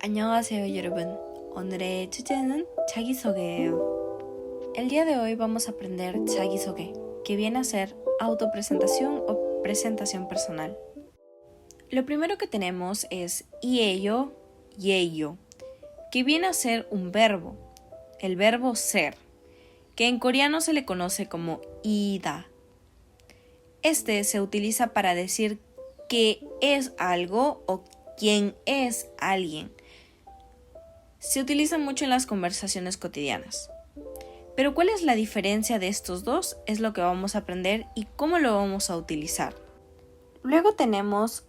안녕하세요, 여러분. 오늘의 주제는 자기소개예요. El día de hoy vamos a aprender 자기소개, que viene a ser autopresentación o presentación personal. Lo primero que tenemos es y ello, que viene a ser un verbo, el verbo ser, que en coreano se le conoce como ida. Este se utiliza para decir qué es algo o quién es alguien. Se utiliza mucho en las conversaciones cotidianas. Pero ¿cuál es la diferencia de estos dos? Es lo que vamos a aprender y cómo lo vamos a utilizar. Luego tenemos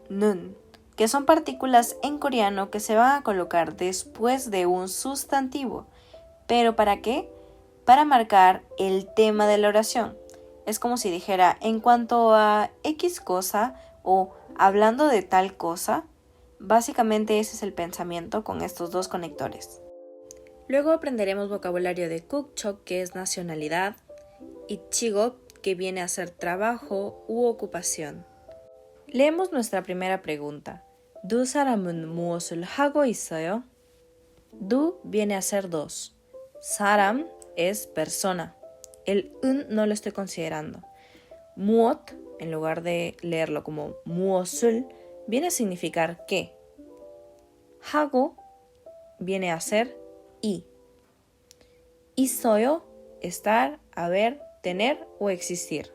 nun, que son partículas en coreano que se van a colocar después de un sustantivo. ¿Pero para qué? Para marcar el tema de la oración. Es como si dijera en cuanto a X cosa o hablando de tal cosa. Básicamente ese es el pensamiento con estos dos conectores. Luego aprenderemos vocabulario de 국적, que es nacionalidad, y 직업, que viene a ser trabajo u ocupación. Leemos nuestra primera pregunta. 두 사람은 무엇을 하고 있어요? 두 viene a ser dos. 사람 es persona. El no lo estoy considerando. 무엇, en lugar de leerlo como 무엇을, viene a significar qué. 하고 viene a ser y. 있어요, estar, haber, tener o existir.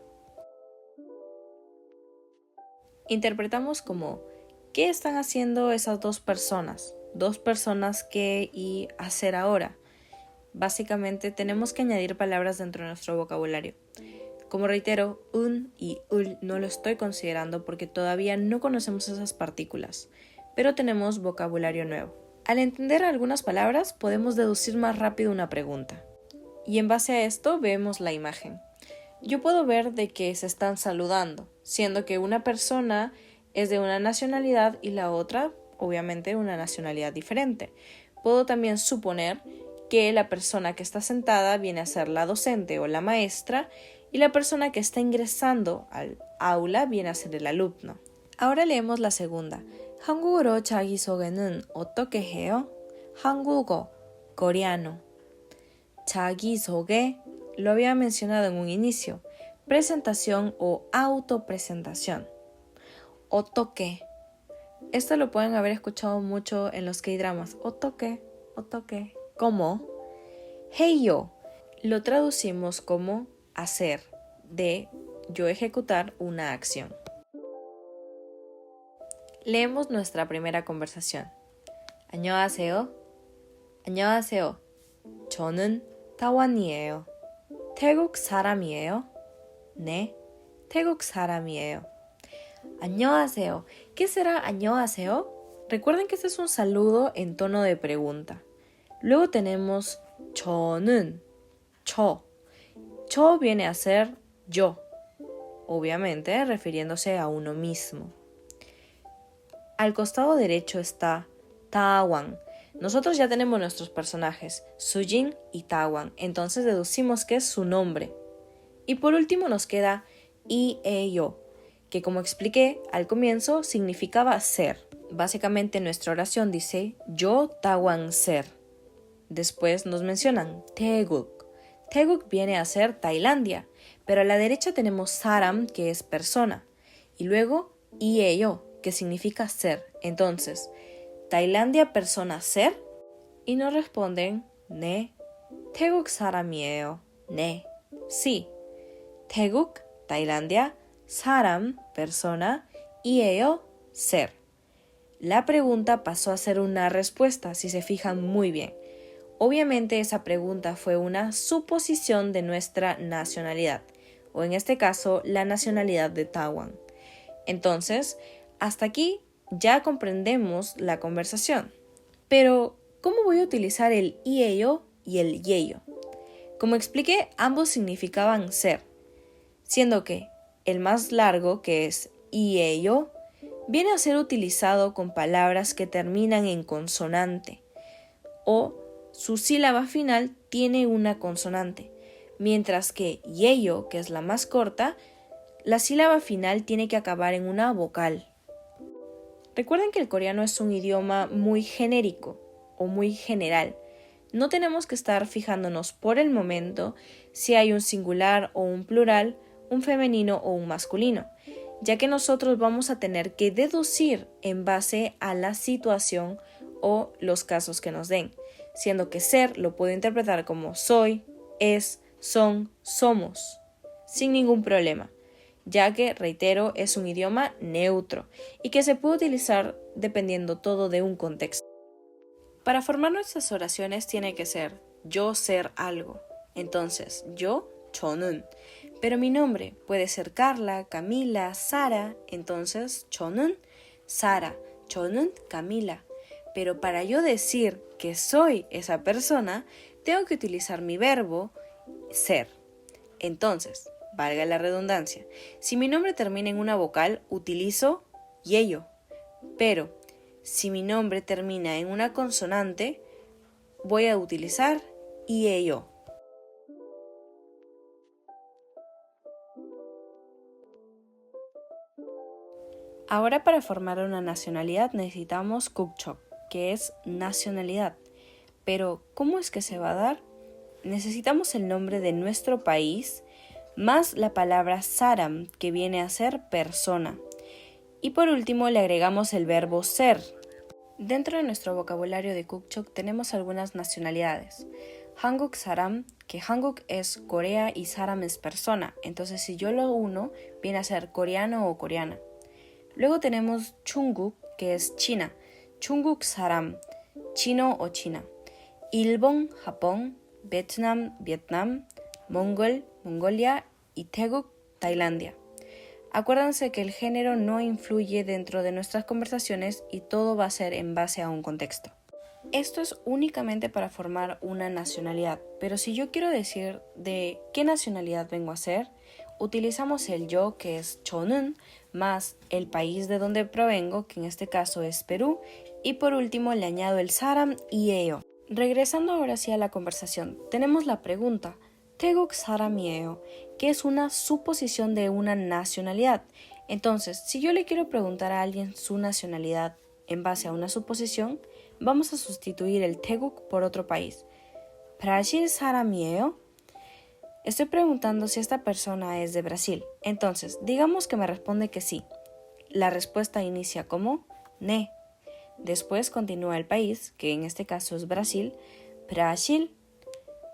Interpretamos como ¿qué están haciendo esas dos personas? Dos personas que y hacer ahora. Básicamente tenemos que añadir palabras dentro de nuestro vocabulario. Como reitero, un y ul no lo estoy considerando porque todavía no conocemos esas partículas, pero tenemos vocabulario nuevo. Al entender algunas palabras podemos deducir más rápido una pregunta. Y en base a esto vemos la imagen. Yo puedo ver de que se están saludando, siendo que una persona es de una nacionalidad y la otra, obviamente, una nacionalidad diferente. Puedo también suponer que la persona que está sentada viene a ser la docente o la maestra y la persona que está ingresando al aula viene a ser el alumno. Ahora leemos la segunda. 한국어로 자기소개는 어떻게 해요? 한국어, coreano. 자기소개, lo había mencionado en un inicio. Presentación o autopresentación. 어떻게. Esto lo pueden haber escuchado mucho en los K-dramas. 어떻게. ¿Cómo? Heyo lo traducimos como hacer, de yo ejecutar una acción. Leemos nuestra primera conversación. 안녕하세요. 안녕하세요. 저는 타완이에요. 태국 사람이에요? 네, 태국 사람이에요. 안녕하세요. ¿Qué será 안녕하세요? Recuerden que este es un saludo en tono de pregunta. Luego tenemos 저는, 저. 저 viene a ser yo, obviamente refiriéndose a uno mismo. Al costado derecho está Tawan. Nosotros ya tenemos nuestros personajes, Sujin y Tawan, entonces deducimos que es su nombre. Y por último nos queda y yo, que como expliqué al comienzo significaba ser. Básicamente nuestra oración dice yo Tawan ser. Después nos mencionan Taeguk. Taeguk viene a ser Tailandia, pero a la derecha tenemos Saram, que es persona, y luego Ieyo, que significa ser. Entonces, Tailandia persona ser, y nos responden 네, 태국 사람이에요. 네, sí. 태국, Tailandia, 사람, persona, Ieyo, ser. La pregunta pasó a ser una respuesta, si se fijan muy bien. Obviamente esa pregunta fue una suposición de nuestra nacionalidad, o en este caso, la nacionalidad de Tawan. Entonces, hasta aquí ya comprendemos la conversación. Pero, ¿cómo voy a utilizar el ello y el yeyo? Como expliqué, ambos significaban ser, siendo que el más largo, que es ello, viene a ser utilizado con palabras que terminan en consonante o su sílaba final tiene una consonante, mientras que yeyo, que es la más corta, la sílaba final tiene que acabar en una vocal. Recuerden que el coreano es un idioma muy genérico o muy general. No tenemos que estar fijándonos por el momento si hay un singular o un plural, un femenino o un masculino, ya que nosotros vamos a tener que deducir en base a la situación o los casos que nos den, siendo que ser lo puedo interpretar como soy, es, son, somos, sin ningún problema, ya que, reitero, es un idioma neutro y que se puede utilizar dependiendo todo de un contexto. Para formar nuestras oraciones tiene que ser yo ser algo. Entonces, yo, 저는. Pero mi nombre puede ser Carla, Camila, Sara. Entonces, 저는 Sara, 저는 Camila. Pero para yo decir que soy esa persona, tengo que utilizar mi verbo ser. Entonces, valga la redundancia, si mi nombre termina en una vocal, utilizo 예요. Pero si mi nombre termina en una consonante, voy a utilizar 이에요. Ahora para formar una nacionalidad necesitamos 국적, que es nacionalidad. Pero, ¿cómo es que se va a dar? Necesitamos el nombre de nuestro país más la palabra 사람, que viene a ser persona. Y por último le agregamos el verbo ser. Dentro de nuestro vocabulario de 국적 tenemos algunas nacionalidades. 한국 사람, que 한국 es Corea y 사람 es persona. Entonces si yo lo uno, viene a ser coreano o coreana. Luego tenemos 중국, que es China. 중국 사람, chino o china. 일본, Japón, Vietnam, Vietnam, Mongol, Mongolia y 태국, Tailandia. Acuérdense que el género no influye dentro de nuestras conversaciones y todo va a ser en base a un contexto. Esto es únicamente para formar una nacionalidad, pero si yo quiero decir de qué nacionalidad vengo a ser, utilizamos el yo, que es 저는, más el país de donde provengo, que en este caso es Perú, y por último le añado el 사람 이에요. Regresando ahora sí a la conversación, tenemos la pregunta 태국 사람이에요, que es una suposición de una nacionalidad. Entonces, si yo le quiero preguntar a alguien su nacionalidad en base a una suposición, vamos a sustituir el 태국 por otro país. 브라질 사람이에요? Estoy preguntando si esta persona es de Brasil. Entonces, digamos que me responde que sí. La respuesta inicia como 네. Después continúa el país, que en este caso es Brasil. 브라질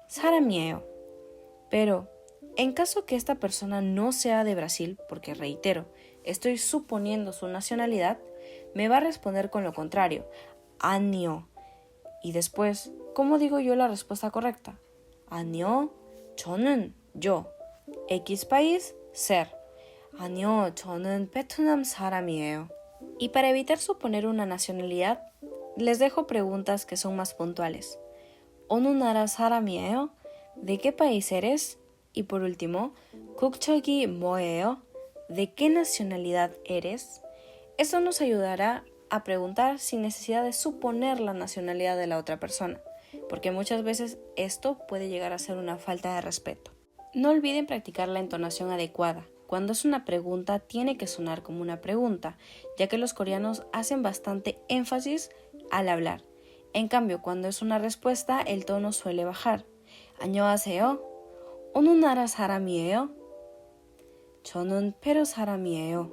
사람이에요. Pero, en caso que esta persona no sea de Brasil, porque reitero, estoy suponiendo su nacionalidad, me va a responder con lo contrario, 아니요. Y después, ¿cómo digo yo la respuesta correcta? 아니요, 저는 yo. X país, ser. 아니요, 저는 베트남 사람이에요. Y para evitar suponer una nacionalidad, les dejo preguntas que son más puntuales. 어느 나라 사람이에요? ¿De qué país eres? Y por último, 국적이 뭐예요? ¿De qué nacionalidad eres? Esto nos ayudará a preguntar sin necesidad de suponer la nacionalidad de la otra persona, porque muchas veces esto puede llegar a ser una falta de respeto. No olviden practicar la entonación adecuada. Cuando es una pregunta, tiene que sonar como una pregunta, ya que los coreanos hacen bastante énfasis al hablar. En cambio, cuando es una respuesta, el tono suele bajar. 안녕하세요. 어느 나라 사람이에요? 저는 페루 사람이에요.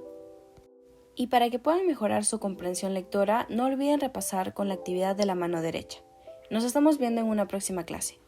Y para que puedan mejorar su comprensión lectora, no olviden repasar con la actividad de la mano derecha. Nos estamos viendo en una próxima clase.